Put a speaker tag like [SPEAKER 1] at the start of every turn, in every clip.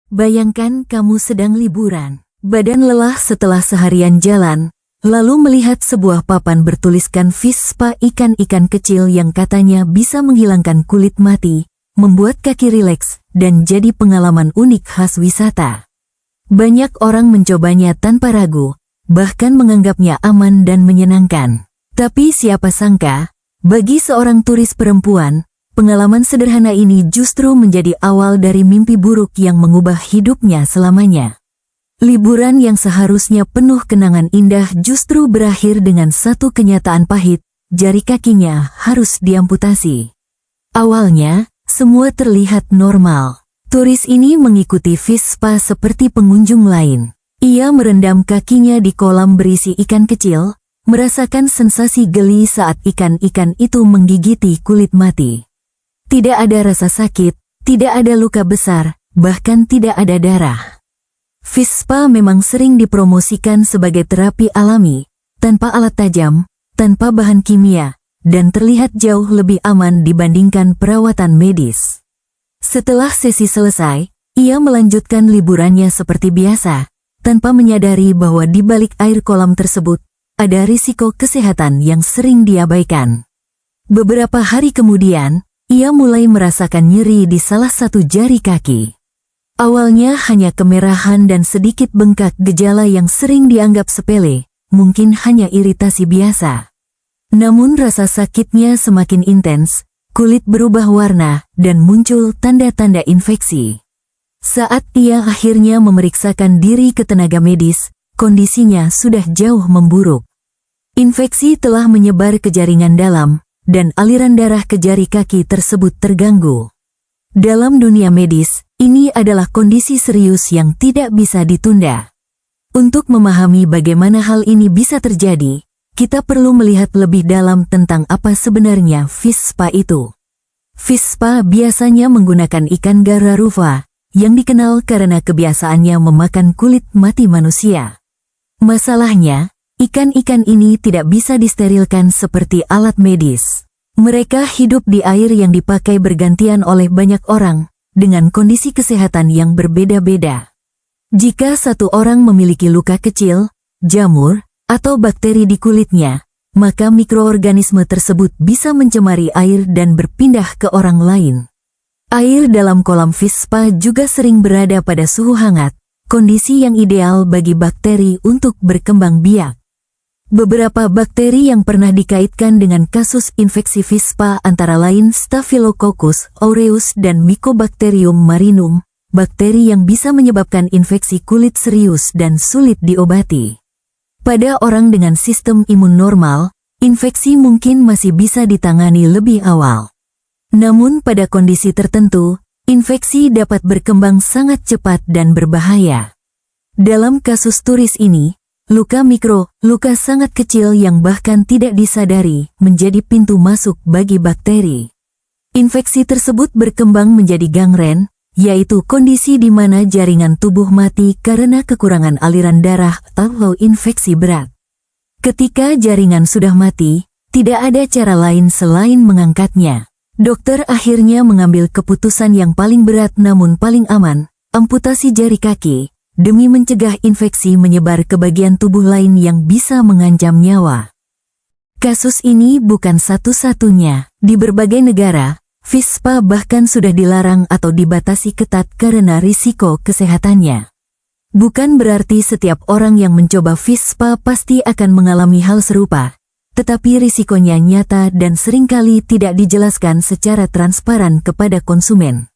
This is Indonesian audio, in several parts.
[SPEAKER 1] Bayangkan kamu sedang liburan, badan lelah setelah seharian jalan, lalu melihat sebuah papan bertuliskan fish spa ikan-ikan kecil yang katanya bisa menghilangkan kulit mati, membuat kaki rileks, dan jadi pengalaman unik khas wisata. Banyak orang mencobanya tanpa ragu, bahkan menganggapnya aman dan menyenangkan. Tapi siapa sangka, bagi seorang turis perempuan, pengalaman sederhana ini justru menjadi awal dari mimpi buruk yang mengubah hidupnya selamanya. Liburan yang seharusnya penuh kenangan indah justru berakhir dengan satu kenyataan pahit, jari kakinya harus diamputasi. Awalnya, semua terlihat normal. Turis ini mengikuti fish spa seperti pengunjung lain. Ia merendam kakinya di kolam berisi ikan kecil, merasakan sensasi geli saat ikan-ikan itu menggigiti kulit mati. Tidak ada rasa sakit, tidak ada luka besar, bahkan tidak ada darah. Fish spa memang sering dipromosikan sebagai terapi alami, tanpa alat tajam, tanpa bahan kimia, dan terlihat jauh lebih aman dibandingkan perawatan medis. Setelah sesi selesai, ia melanjutkan liburannya seperti biasa, tanpa menyadari bahwa di balik air kolam tersebut, ada risiko kesehatan yang sering diabaikan. Beberapa hari kemudian, ia mulai merasakan nyeri di salah satu jari kaki. Awalnya hanya kemerahan dan sedikit bengkak, gejala yang sering dianggap sepele, mungkin hanya iritasi biasa. Namun rasa sakitnya semakin intens, kulit berubah warna, dan muncul tanda-tanda infeksi. Saat ia akhirnya memeriksakan diri ke tenaga medis, kondisinya sudah jauh memburuk. Infeksi telah menyebar ke jaringan dalam, dan aliran darah ke jari kaki tersebut terganggu. Dalam dunia medis, ini adalah kondisi serius yang tidak bisa ditunda. Untuk memahami bagaimana hal ini bisa terjadi, kita perlu melihat lebih dalam tentang apa sebenarnya fish spa itu. Fish spa biasanya menggunakan ikan Gararufa, yang dikenal karena kebiasaannya memakan kulit mati manusia. Masalahnya, ikan-ikan ini tidak bisa disterilkan seperti alat medis. Mereka hidup di air yang dipakai bergantian oleh banyak orang, dengan kondisi kesehatan yang berbeda-beda. Jika satu orang memiliki luka kecil, jamur, atau bakteri di kulitnya, maka mikroorganisme tersebut bisa mencemari air dan berpindah ke orang lain. Air dalam kolam fish spa juga sering berada pada suhu hangat, kondisi yang ideal bagi bakteri untuk berkembang biak. Beberapa bakteri yang pernah dikaitkan dengan kasus infeksi fish spa antara lain Staphylococcus aureus dan Mycobacterium marinum, bakteri yang bisa menyebabkan infeksi kulit serius dan sulit diobati. Pada orang dengan sistem imun normal, infeksi mungkin masih bisa ditangani lebih awal. Namun pada kondisi tertentu, infeksi dapat berkembang sangat cepat dan berbahaya. Dalam kasus turis ini, luka mikro, luka sangat kecil yang bahkan tidak disadari, menjadi pintu masuk bagi bakteri. Infeksi tersebut berkembang menjadi gangren, yaitu kondisi di mana jaringan tubuh mati karena kekurangan aliran darah atau infeksi berat. Ketika jaringan sudah mati, tidak ada cara lain selain mengangkatnya. Dokter akhirnya mengambil keputusan yang paling berat namun paling aman, amputasi jari kaki, demi mencegah infeksi menyebar ke bagian tubuh lain yang bisa mengancam nyawa. Kasus ini bukan satu-satunya. Di berbagai negara, fish spa bahkan sudah dilarang atau dibatasi ketat karena risiko kesehatannya. Bukan berarti setiap orang yang mencoba fish spa pasti akan mengalami hal serupa, tetapi risikonya nyata dan seringkali tidak dijelaskan secara transparan kepada konsumen.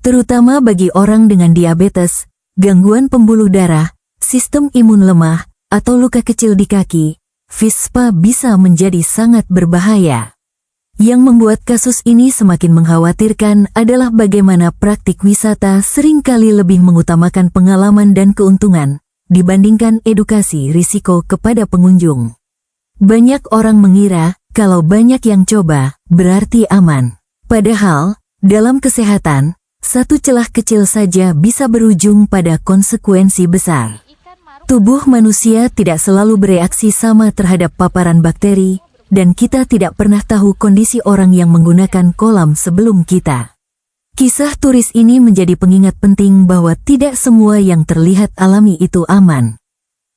[SPEAKER 1] Terutama bagi orang dengan diabetes, gangguan pembuluh darah, sistem imun lemah, atau luka kecil di kaki, fish spa bisa menjadi sangat berbahaya. Yang membuat kasus ini semakin mengkhawatirkan adalah bagaimana praktik wisata seringkali lebih mengutamakan pengalaman dan keuntungan, dibandingkan edukasi risiko kepada pengunjung. Banyak orang mengira, kalau banyak yang coba, berarti aman. Padahal, dalam kesehatan, satu celah kecil saja bisa berujung pada konsekuensi besar. Tubuh manusia tidak selalu bereaksi sama terhadap paparan bakteri, dan kita tidak pernah tahu kondisi orang yang menggunakan kolam sebelum kita. Kisah turis ini menjadi pengingat penting bahwa tidak semua yang terlihat alami itu aman.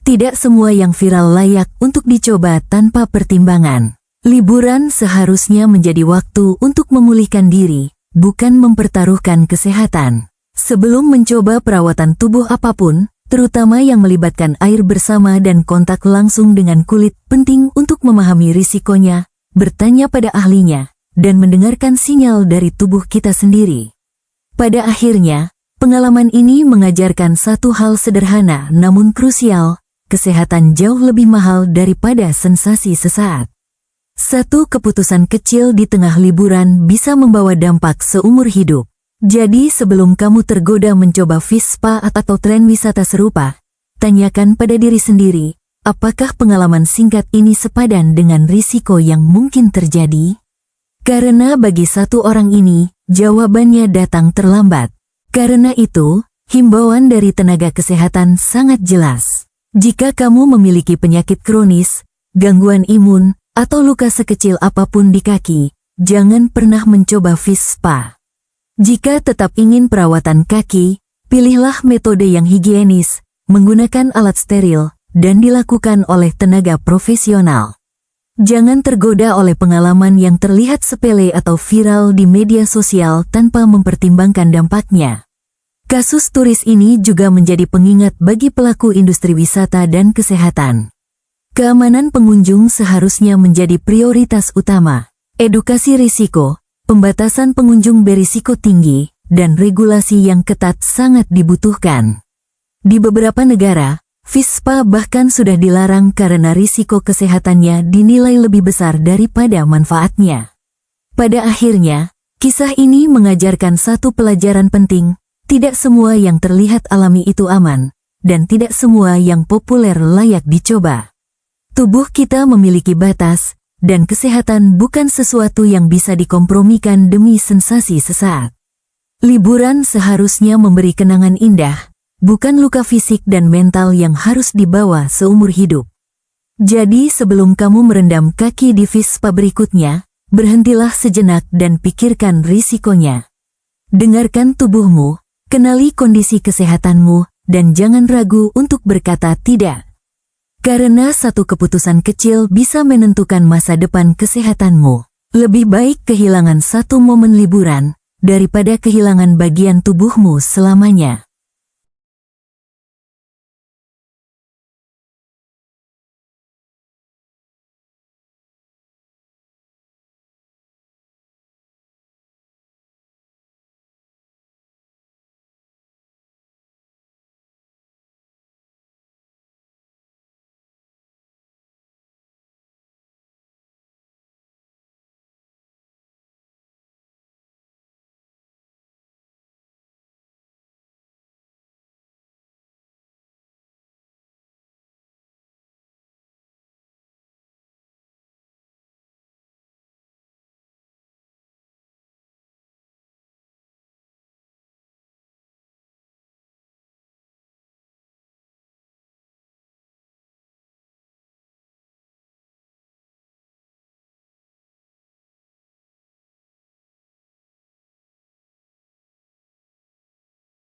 [SPEAKER 1] Tidak semua yang viral layak untuk dicoba tanpa pertimbangan. Liburan seharusnya menjadi waktu untuk memulihkan diri, bukan mempertaruhkan kesehatan. Sebelum mencoba perawatan tubuh apapun, terutama yang melibatkan air bersama dan kontak langsung dengan kulit, penting untuk memahami risikonya, bertanya pada ahlinya, dan mendengarkan sinyal dari tubuh kita sendiri. Pada akhirnya, pengalaman ini mengajarkan satu hal sederhana namun krusial, kesehatan jauh lebih mahal daripada sensasi sesaat. Satu keputusan kecil di tengah liburan bisa membawa dampak seumur hidup. Jadi sebelum kamu tergoda mencoba Vispa atau tren wisata serupa, tanyakan pada diri sendiri, apakah pengalaman singkat ini sepadan dengan risiko yang mungkin terjadi? Karena bagi satu orang ini, jawabannya datang terlambat. Karena itu, himbauan dari tenaga kesehatan sangat jelas. Jika kamu memiliki penyakit kronis, gangguan imun, atau luka sekecil apapun di kaki, jangan pernah mencoba Vispa. Jika tetap ingin perawatan kaki, pilihlah metode yang higienis, menggunakan alat steril, dan dilakukan oleh tenaga profesional. Jangan tergoda oleh pengalaman yang terlihat sepele atau viral di media sosial tanpa mempertimbangkan dampaknya. Kasus turis ini juga menjadi pengingat bagi pelaku industri wisata dan kesehatan. Keamanan pengunjung seharusnya menjadi prioritas utama. Edukasi risiko, pembatasan pengunjung berisiko tinggi, dan regulasi yang ketat sangat dibutuhkan. Di beberapa negara, Vispa bahkan sudah dilarang karena risiko kesehatannya dinilai lebih besar daripada manfaatnya. Pada akhirnya, kisah ini mengajarkan satu pelajaran penting. Tidak semua yang terlihat alami itu aman, dan tidak semua yang populer layak dicoba. Tubuh kita memiliki batas, dan kesehatan bukan sesuatu yang bisa dikompromikan demi sensasi sesaat. Liburan seharusnya memberi kenangan indah, bukan luka fisik dan mental yang harus dibawa seumur hidup. Jadi sebelum kamu merendam kaki di Vispa berikutnya, berhentilah sejenak dan pikirkan risikonya. Dengarkan tubuhmu. Kenali kondisi kesehatanmu, dan jangan ragu untuk berkata tidak. Karena satu keputusan kecil bisa menentukan masa depan kesehatanmu. Lebih baik kehilangan satu momen liburan, daripada kehilangan bagian tubuhmu selamanya.